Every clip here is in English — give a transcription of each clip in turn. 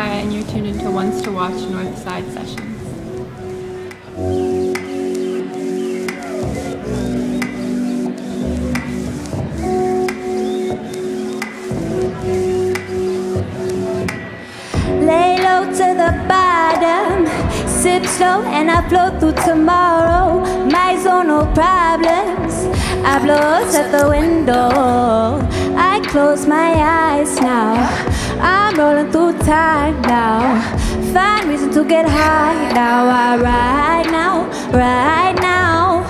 Messiah, and you're tuned into Once to Watch Northside Sessions. Lay low to the bottom, sip slow and I flow through tomorrow. My zone, no problems, I blow out at the window. I close my eyes now, I'm rolling through time now. Find reason to get high now, I ride now, right now.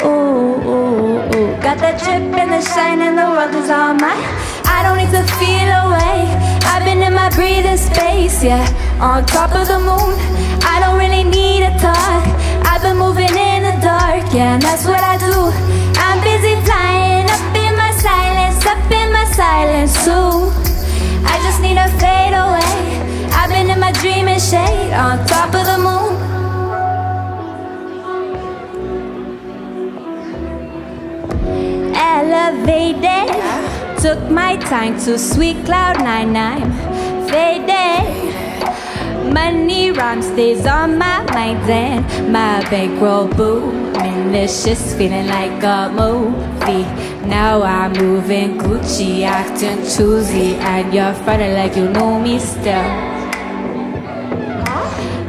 Ooh, ooh, ooh. Got that drip and the shine and the world is all mine. I don't need to feel away, I've been in my breathing space, yeah. On top of the moon, I don't really need a talk. I've been moving in the dark, yeah, and that's what I do. I'm busy flying up in my silence too. I just need to fade away, I've been in my dreaming shade on top of the moon. Elevated, took my time to sweet cloud 99. Faded, money rhyme stays on my mind and my bankroll booming. Delicious, feeling like a movie. Now I'm moving Gucci, acting choosy, and you're fronting like you know me still.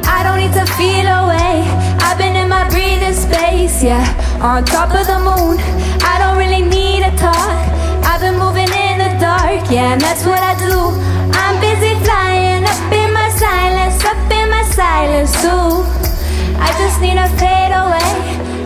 I don't need to feel away, I've been in my breathing space, yeah. On top of the moon, I don't really need a talk. I've been moving in the dark, yeah, and that's what I do. I'm busy flying up in my silence too. I just need to fade away,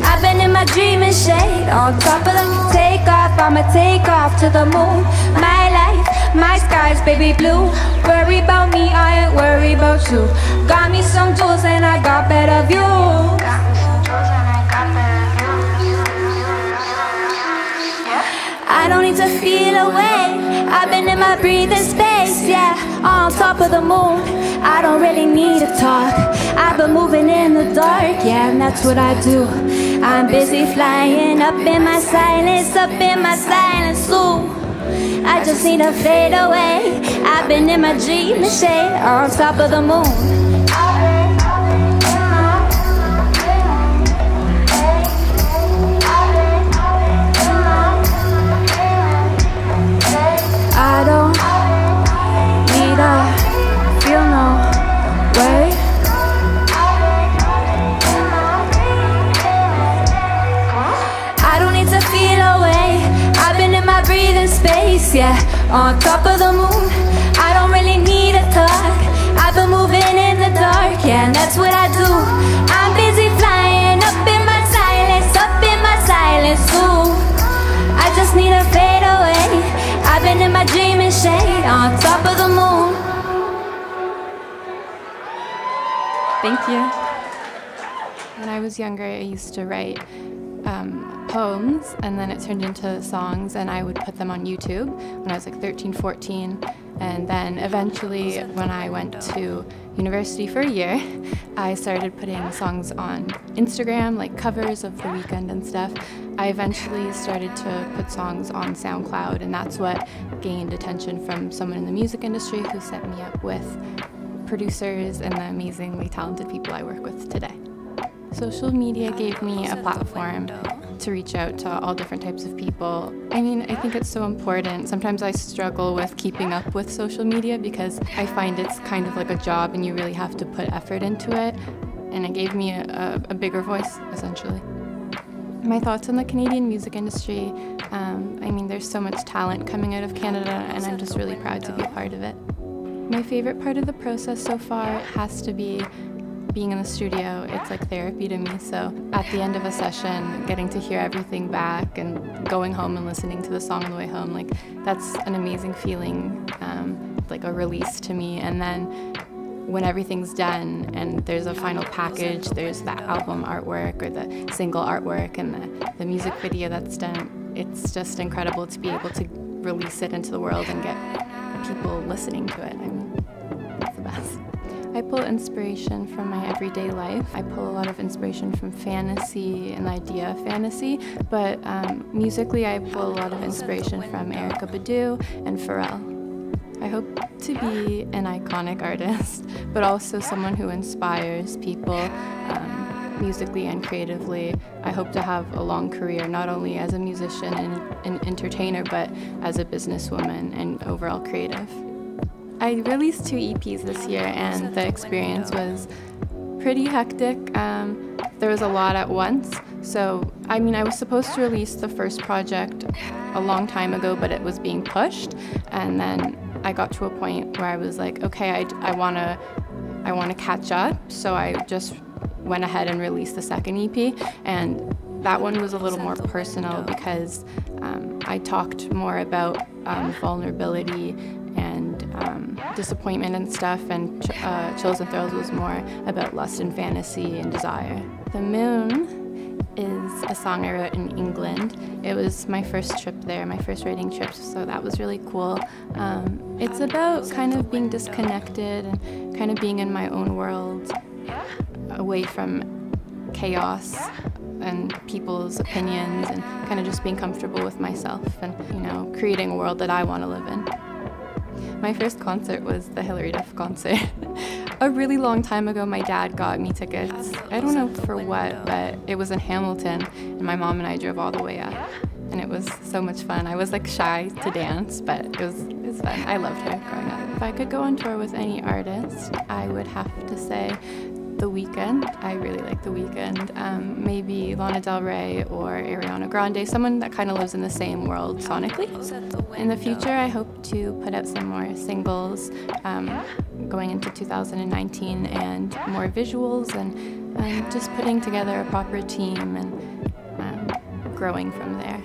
I've been in my dreaming shade on top of the moon. Take off, I'ma take off to the moon. My life, my skies, baby blue. Worry about me, I ain't worried about you. Got me some jewels and I got better views. I don't need to feel away, I've been in my breathing space, yeah. On top of the moon, I don't really need to talk. I've been moving in the dark, yeah, and that's what I do. I'm busy flying up in my silence too. I just need to fade away, I've been in my dreaming shade on top of the moon. I don't need to feel no way. I don't need to feel away, I've been in my breathing space, yeah. On top of the moon, I don't really need a talk. I've been moving in the dark, yeah, and that's what I do. I'm busy flying up in my silence too. I just need to fade away, I've been in my dreaming shade on top of the moon. Thank you. When I was younger, I used to write poems, and then it turned into songs, and I would put them on YouTube when I was like 13, 14. And then eventually, when I went to university for a year, I started putting songs on Instagram, like covers of The Weeknd and stuff. I eventually started to put songs on SoundCloud, and that's what gained attention from someone in the music industry who set me up with producers and the amazingly talented people I work with today. Social media gave me a platform to reach out to all different types of people. I mean, I think it's so important. Sometimes I struggle with keeping up with social media because I find it's kind of like a job and you really have to put effort into it. And it gave me a bigger voice, essentially. My thoughts on the Canadian music industry, I mean, there's so much talent coming out of Canada, and I'm just really proud to be a part of it. My favorite part of the process so far has to be being in the studio. It's like therapy to me. So at the end of a session, getting to hear everything back and going home and listening to the song on the way home, like that's an amazing feeling, like a release to me. And then when everything's done and there's a final package, there's that album artwork or the single artwork and the music video that's done, it's just incredible to be able to release it into the world and get people listening to it. I mean, it's the best. I pull inspiration from my everyday life. I pull a lot of inspiration from fantasy and the idea of fantasy, but musically I pull a lot of inspiration from Erykah Badu and Pharrell. I hope to be an iconic artist, but also someone who inspires people musically and creatively. I hope to have a long career, not only as a musician and an entertainer, but as a businesswoman and overall creative. I released 2 EPs this year, and the experience was pretty hectic. There was a lot at once. So, I mean, I was supposed to release the first project a long time ago, but it was being pushed. And then I got to a point where I was like, okay, I want to catch up. So I just went ahead and released the second EP. And that one was a little more personal because I talked more about vulnerability and disappointment and stuff, and Chills and Thrills was more about lust and fantasy and desire. The Moon is a song I wrote in England. It was my first trip there, my first writing trip, so that was really cool. It's about kind of being disconnected and kind of being in my own world, away from chaos and people's opinions, and kind of just being comfortable with myself and, you know, creating a world that I want to live in. My first concert was the Hilary Duff concert. A really long time ago, my dad got me tickets. I don't know for what, but it was in Hamilton, and my mom and I drove all the way up, and it was so much fun. I was like shy to dance, but it was fun. I loved her growing up. If I could go on tour with any artist, I would have to say The Weeknd. I really like The Weeknd. Maybe Lana Del Rey or Ariana Grande, someone that kind of lives in the same world sonically. In the future, I hope to put out some more singles going into 2019, and more visuals, and just putting together a proper team and growing from there.